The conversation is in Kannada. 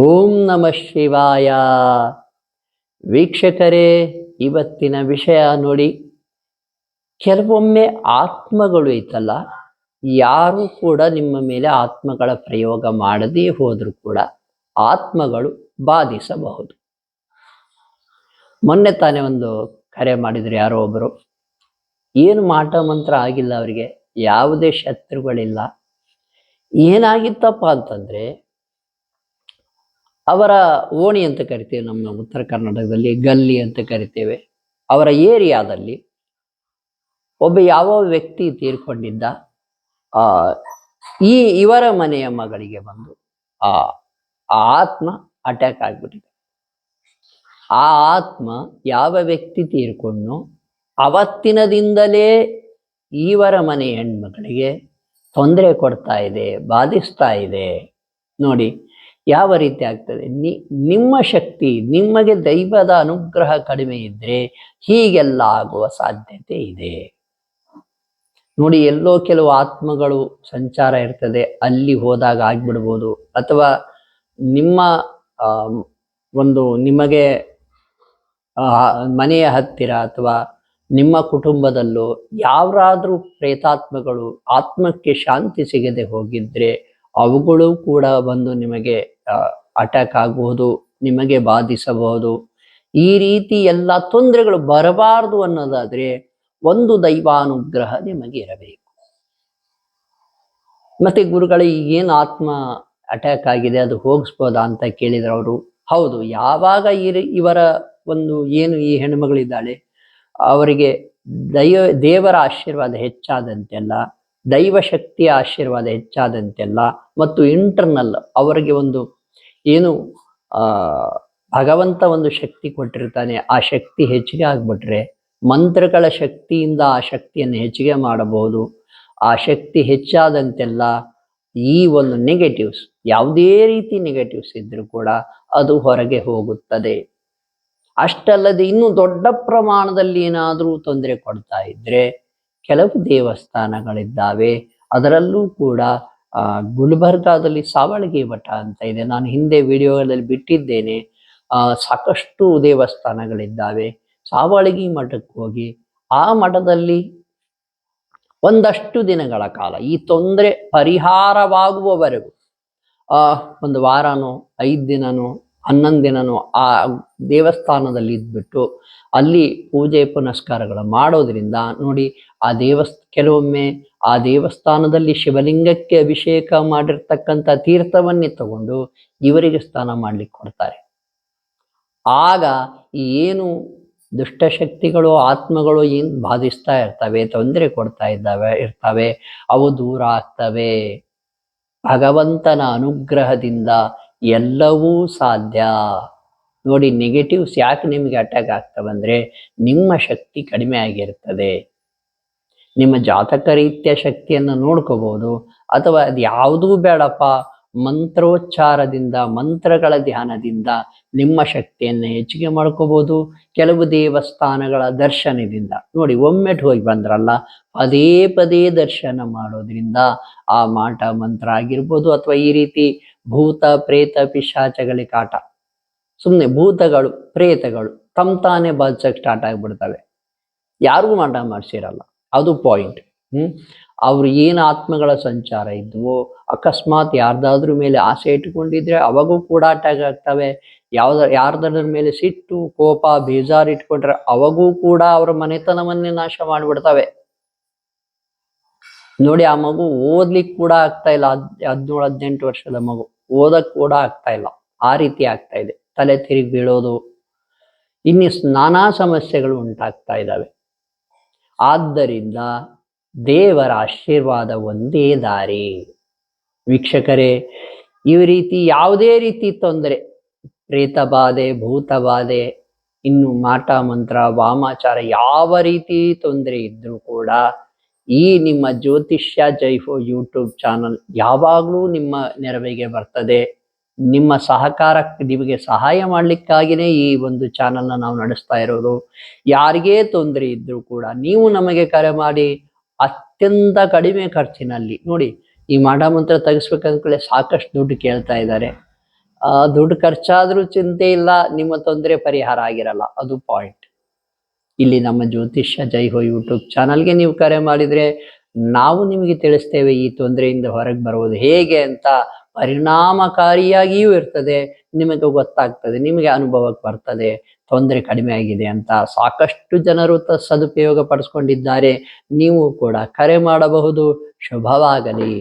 ಓಂ ನಮಃ ಶಿವಾಯ. ವೀಕ್ಷಕರೇ, ಇವತ್ತಿನ ವಿಷಯ ನೋಡಿ, ಕೆಲವೊಮ್ಮೆ ಆತ್ಮಗಳು ಐತಲ್ಲ, ಯಾರು ಕೂಡ ನಿಮ್ಮ ಮೇಲೆ ಆತ್ಮಗಳ ಪ್ರಯೋಗ ಮಾಡದೇ ಹೋದರೂ ಕೂಡ ಆತ್ಮಗಳು ಬಾಧಿಸಬಹುದು. ಮೊನ್ನೆ ತಾನೇ ಒಂದು ಕರೆ ಮಾಡಿದ್ರು ಯಾರೋ ಒಬ್ಬರು, ಏನು ಮಾಟ ಮಂತ್ರ ಆಗಿಲ್ಲ, ಅವರಿಗೆ ಯಾವುದೇ ಶತ್ರುಗಳಿಲ್ಲ. ಏನಾಗಿತ್ತಪ್ಪ ಅಂತಂದ್ರೆ, ಅವರ ಓಣಿ ಅಂತ ಕರಿತೇವೆ, ನಮ್ಮ ಉತ್ತರ ಕರ್ನಾಟಕದಲ್ಲಿ ಗಲ್ಲಿ ಅಂತ ಕರಿತೇವೆ. ಅವರ ಏರಿಯಾದಲ್ಲಿ ಒಬ್ಬ ಯಾವ ವ್ಯಕ್ತಿ ತೀರ್ಕೊಂಡಿದ್ದ. ಇವರ ಮನೆಯ ಮಗಳಿಗೆ ಬಂದು ಆ ಆತ್ಮ ಅಟ್ಯಾಕ್ ಆಗ್ಬಿಟ್ಟಿದೆ. ಆ ಆತ್ಮ ಯಾವ ವ್ಯಕ್ತಿ ತೀರ್ಕೊಂಡು ಅವತ್ತಿನದಿಂದಲೇ ಇವರ ಮನೆ ಹೆಣ್ಮಗಳಿಗೆ ತೊಂದರೆ ಕೊಡ್ತಾ ಇದೆ, ಬಾಧಿಸ್ತಾ ಇದೆ. ನೋಡಿ ಯಾವ ರೀತಿ ಆಗ್ತದೆ. ನಿಮ್ಮ ಶಕ್ತಿ, ನಿಮಗೆ ದೈವದ ಅನುಗ್ರಹ ಕಡಿಮೆ ಇದ್ರೆ ಹೀಗೆಲ್ಲ ಆಗುವ ಸಾಧ್ಯತೆ ಇದೆ. ನೋಡಿ, ಎಲ್ಲೋ ಕೆಲವು ಆತ್ಮಗಳು ಸಂಚಾರ ಇರ್ತದೆ, ಅಲ್ಲಿ ಹೋದಾಗ ಆಗ್ಬಿಡ್ಬೋದು. ಅಥವಾ ನಿಮ್ಮ ನಿಮಗೆ ಮನೆಯ ಹತ್ತಿರ ಅಥವಾ ನಿಮ್ಮ ಕುಟುಂಬದಲ್ಲೂ ಯಾರಾದ್ರೂ ಪ್ರೇತಾತ್ಮಗಳು ಆತ್ಮಕ್ಕೆ ಶಾಂತಿ ಸಿಗದೆ ಹೋಗಿದ್ರೆ ಅವುಗಳು ಕೂಡ ಬಂದು ನಿಮಗೆ ಅಟ್ಯಾಕ್ ಆಗಬಹುದು, ನಿಮಗೆ ಬಾಧಿಸಬಹುದು. ಈ ರೀತಿ ಎಲ್ಲ ತೊಂದರೆಗಳು ಬರಬಾರದು ಅನ್ನೋದಾದ್ರೆ ಒಂದು ದೈವಾನುಗ್ರಹ ನಿಮಗೆ ಇರಬೇಕು. ಮತ್ತೆ ಗುರುಗಳಿಗೆ ಏನು ಆತ್ಮ ಅಟ್ಯಾಕ್ ಆಗಿದೆ, ಅದು ಹೋಗಿಸ್ಬೋದಾ ಅಂತ ಕೇಳಿದ್ರು ಅವರು. ಹೌದು, ಯಾವಾಗ ಇವರ ಏನು ಈ ಹೆಣ್ಮಗಳಿದ್ದಾಳೆ, ಅವರಿಗೆ ದೇವರ ಆಶೀರ್ವಾದ ಹೆಚ್ಚಾದಂತೆಲ್ಲ, ದೈವ ಶಕ್ತಿಯ ಆಶೀರ್ವಾದ ಹೆಚ್ಚಾದಂತೆಲ್ಲ, ಮತ್ತು ಇಂಟರ್ನಲ್ ಅವರಿಗೆ ಏನು ಭಗವಂತ ಶಕ್ತಿ ಕೊಟ್ಟಿರ್ತಾನೆ, ಆ ಶಕ್ತಿ ಹೆಚ್ಚಿಗೆ ಆಗ್ಬಿಟ್ರೆ ಮಂತ್ರಗಳ ಶಕ್ತಿಯಿಂದ ಆ ಶಕ್ತಿಯನ್ನು ಹೆಚ್ಚಿಗೆ ಮಾಡಬಹುದು. ಆ ಶಕ್ತಿ ಹೆಚ್ಚಾದಂತೆಲ್ಲ ಈ ನೆಗೆಟಿವ್ಸ್, ಯಾವುದೇ ರೀತಿ ನೆಗೆಟಿವ್ಸ್ ಇದ್ರೂ ಕೂಡ ಅದು ಹೊರಗೆ ಹೋಗುತ್ತದೆ. ಅಷ್ಟಲ್ಲದೆ ಇನ್ನು ದೊಡ್ಡ ಪ್ರಮಾಣದಲ್ಲಿ ಏನಾದರೂ ತೊಂದರೆ ಕೊಡ್ತಾ ಇದ್ರೆ ಕೆಲವು ದೇವಸ್ಥಾನಗಳಿದ್ದಾವೆ. ಅದರಲ್ಲೂ ಕೂಡ ಗುಲ್ಬರ್ಗಾದಲ್ಲಿ ಸಾವಳಗಿ ಮಠ ಅಂತ ಇದೆ, ನಾನು ಹಿಂದೆ ವಿಡಿಯೋಗಳಲ್ಲಿ ಬಿಟ್ಟಿದ್ದೇನೆ. ಸಾಕಷ್ಟು ದೇವಸ್ಥಾನಗಳಿದ್ದಾವೆ. ಸಾವಳಗಿ ಮಠಕ್ಕೆ ಹೋಗಿ ಆ ಮಠದಲ್ಲಿ ಒಂದಷ್ಟು ದಿನಗಳ ಕಾಲ ಈ ತೊಂದರೆ ಪರಿಹಾರವಾಗುವವರೆಗೂ, ಒಂದು ವಾರನೋ 5 ದಿನನೋ 11 ದಿನನೋ ಆ ದೇವಸ್ಥಾನದಲ್ಲಿ ಇದ್ಬಿಟ್ಟು ಅಲ್ಲಿ ಪೂಜೆ ಪುನಸ್ಕಾರಗಳು ಮಾಡೋದ್ರಿಂದ ನೋಡಿ, ಕೆಲವೊಮ್ಮೆ ಆ ದೇವಸ್ಥಾನದಲ್ಲಿ ಶಿವಲಿಂಗಕ್ಕೆ ಅಭಿಷೇಕ ಮಾಡಿರ್ತಕ್ಕಂಥ ತೀರ್ಥವನ್ನೇ ತಗೊಂಡು ಇವರಿಗೆ ಸ್ನಾನ ಮಾಡ್ಲಿಕ್ಕೆ ಕೊಡ್ತಾರೆ. ಆಗ ಏನು ದುಷ್ಟಶಕ್ತಿಗಳು, ಆತ್ಮಗಳು ಏನು ಬಾಧಿಸ್ತಾ ಇರ್ತವೆ, ತೊಂದರೆ ಕೊಡ್ತಾ ಇರ್ತವೆ, ಅವು ದೂರ ಆಗ್ತವೆ. ಭಗವಂತನ ಅನುಗ್ರಹದಿಂದ ಎಲ್ಲವೂ ಸಾಧ್ಯ. ನೋಡಿ, ನೆಗೆಟಿವ್ಸ್ ಯಾಕೆ ನಿಮಗೆ ಅಟ್ಯಾಕ್ ಆಗ್ತವಂದ್ರೆ ನಿಮ್ಮ ಶಕ್ತಿ ಕಡಿಮೆ ಆಗಿರ್ತದೆ. ನಿಮ್ಮ ಜಾತಕ ರೀತಿಯ ಶಕ್ತಿಯನ್ನು ನೋಡ್ಕೋಬಹುದು, ಅಥವಾ ಅದು ಯಾವುದೂ ಬೇಡಪ್ಪ, ಮಂತ್ರೋಚ್ಚಾರದಿಂದ, ಮಂತ್ರಗಳ ಧ್ಯಾನದಿಂದ ನಿಮ್ಮ ಶಕ್ತಿಯನ್ನು ಹೆಚ್ಚಿಗೆ ಮಾಡ್ಕೋಬಹುದು. ಕೆಲವು ದೇವಸ್ಥಾನಗಳ ದರ್ಶನದಿಂದ ನೋಡಿ, ಒಮ್ಮೆಟ್ ಹೋಗಿ ಬಂದ್ರಲ್ಲ, ಪದೇ ಪದೇ ದರ್ಶನ ಮಾಡೋದ್ರಿಂದ ಆ ಮಾಟ ಮಂತ್ರ ಆಗಿರ್ಬೋದು, ಅಥವಾ ಈ ರೀತಿ ಭೂತ ಪ್ರೇತ ಪಿಶಾಚಗಳಿಗೆ ಕಾಟ, ಸುಮ್ಮನೆ ಭೂತಗಳು ಪ್ರೇತಗಳು ತಾನೇ ಬಾಧಿಸಕ್ಕೆ ಸ್ಟಾರ್ಟ್ ಆಗಿಬಿಡ್ತವೆ. ಯಾರಿಗೂ ಮಾಟ ಮಾಡಿಸಿರಲ್ಲ, ಅದು ಪಾಯಿಂಟ್. ಅವ್ರು ಏನು ಆತ್ಮಗಳ ಸಂಚಾರ ಇದ್ವೋ ಅಕಸ್ಮಾತ್ ಯಾರ್ದಾದ್ರ ಮೇಲೆ ಆಸೆ ಇಟ್ಕೊಂಡಿದ್ರೆ ಅವಾಗೂ ಕೂಡ ಅಟ್ಯಾಕ್ ಆಗ್ತವೆ. ಯಾರ್ದಾದ್ರ ಮೇಲೆ ಸಿಟ್ಟು, ಕೋಪ, ಬೇಜಾರು ಇಟ್ಕೊಂಡ್ರೆ ಅವಾಗೂ ಕೂಡ ಅವರ ಮನೆತನವನ್ನೇ ನಾಶ ಮಾಡಿಬಿಡ್ತವೆ. ನೋಡಿ, ಆ ಮಗು ಓದ್ಲಿಕ್ಕೆ ಕೂಡ ಆಗ್ತಾ ಇಲ್ಲ, 17-18 ವರ್ಷದ ಮಗು ಓದಕ್ ಕೂಡ ಆಗ್ತಾ ಇಲ್ಲ, ಆ ರೀತಿ ಆಗ್ತಾ ಇದೆ. ತಲೆ ತಿರುಗಿ ಬೀಳೋದು, ಇನ್ನು ನಾನಾ ಸಮಸ್ಯೆಗಳು ಉಂಟಾಗ್ತಾ ಇದ್ದಾವೆ. ಆದ್ದರಿಂದ ದೇವರ ಆಶೀರ್ವಾದ ಒಂದೇ ದಾರಿ. ವೀಕ್ಷಕರೇ, ಈ ರೀತಿ ಯಾವುದೇ ರೀತಿ ತೊಂದರೆ, ಪ್ರೇತ ಬಾಧೆ, ಭೂತ ಬಾಧೆ, ಇನ್ನು ಮಾಟ ಮಂತ್ರ, ವಾಮಾಚಾರ, ಯಾವ ರೀತಿ ತೊಂದರೆ ಇದ್ರೂ ಕೂಡ ಈ ನಿಮ್ಮ ಜ್ಯೋತಿಷ್ಯ ಜೈಫೋ ಯೂಟ್ಯೂಬ್ ಚಾನಲ್ ಯಾವಾಗಲೂ ನಿಮ್ಮ ನೆರವಿಗೆ ಬರ್ತದೆ. ನಿಮ್ಮ ಸಹಕಾರಕ್ಕೆ, ನಿಮಗೆ ಸಹಾಯ ಮಾಡಲಿಕ್ಕಾಗಿಯೇ ಈ ಚಾನಲ್ನ ನಾವು ನಡೆಸ್ತಾ ಇರೋದು. ಯಾರಿಗೇ ತೊಂದರೆ ಇದ್ರೂ ಕೂಡ ನೀವು ನಮಗೆ ಕರೆ ಮಾಡಿ ಅತ್ಯಂತ ಕಡಿಮೆ ಖರ್ಚಿನಲ್ಲಿ ನೋಡಿ, ಈ ಮಾಟ ಮಂತ್ರ ತೆಗಿಸ್ಬೇಕಂದ್ಕೊಳ್ಳೆ ಸಾಕಷ್ಟು ದುಡ್ಡು ಕೇಳ್ತಾ ಇದ್ದಾರೆ. ದುಡ್ಡು ಖರ್ಚಾದ್ರೂ ಚಿಂತೆ ಇಲ್ಲ, ನಿಮ್ಮ ತೊಂದರೆ ಪರಿಹಾರ ಆಗಿರಲ್ಲ. ಅದು ಪಾಯಿಂಟ್. ಇಲ್ಲಿ ನಮ್ಮ ಜ್ಯೋತಿಷ್ಯ ಜೈ ಹೋ ಯೂಟ್ಯೂಬ್ ಚಾನಲ್ಗೆ ನೀವು ಕರೆ ಮಾಡಿದರೆ ನಾವು ನಿಮಗೆ ತಿಳಿಸ್ತೇವೆ ಈ ತೊಂದರೆಯಿಂದ ಹೊರಗೆ ಬರುವುದು ಹೇಗೆ ಅಂತ. ಪರಿಣಾಮಕಾರಿಯಾಗಿಯೂ ಇರ್ತದೆ, ನಿಮಗೆ ಗೊತ್ತಾಗ್ತದೆ, ನಿಮಗೆ ಅನುಭವಕ್ಕೆ ಬರ್ತದೆ ತೊಂದರೆ ಕಡಿಮೆ ಆಗಿದೆ ಅಂತ. ಸಾಕಷ್ಟು ಜನರು ಸದುಪಯೋಗ ಪಡಿಸ್ಕೊಂಡಿದ್ದಾರೆ. ನೀವು ಕೂಡ ಕರೆ ಮಾಡಬಹುದು. ಶುಭವಾಗಲಿ.